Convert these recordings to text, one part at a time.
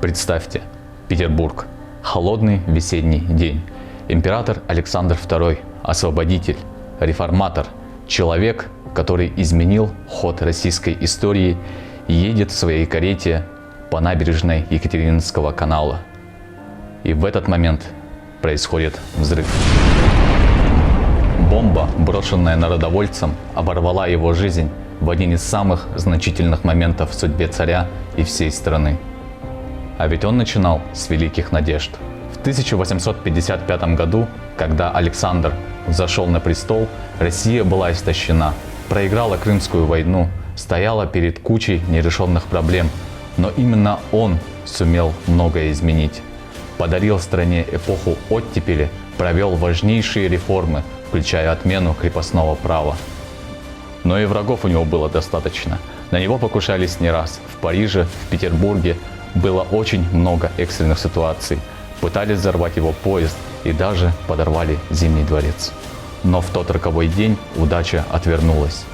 Представьте, Петербург. Холодный весенний день. Император Александр II, освободитель, реформатор, человек, который изменил ход российской истории, едет в своей карете по набережной Екатерининского канала. И в этот момент происходит взрыв. Бомба, брошенная народовольцем, оборвала его жизнь в один из самых значительных моментов в судьбе царя и всей страны. А ведь он начинал с великих надежд. В 1855 году, когда Александр взошел на престол, Россия была истощена, проиграла Крымскую войну, стояла перед кучей нерешенных проблем. Но именно он сумел многое изменить. Подарил стране эпоху оттепели, провел важнейшие реформы, включая отмену крепостного права. Но и врагов у него было достаточно. На него покушались не раз. В Париже, в Петербурге было очень много экстренных ситуаций. Пытались взорвать его поезд и даже подорвали Зимний дворец. Но в тот роковой день удача отвернулась.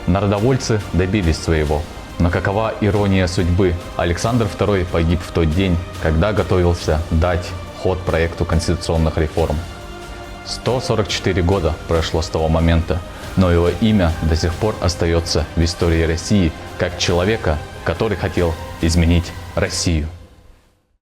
Народовольцы добились своего. Но какова ирония судьбы? Александр II погиб в тот день, когда готовился дать ход проекту конституционных реформ. 144 года прошло с того момента, но его имя до сих пор остается в истории России как человека, который хотел изменить Россию.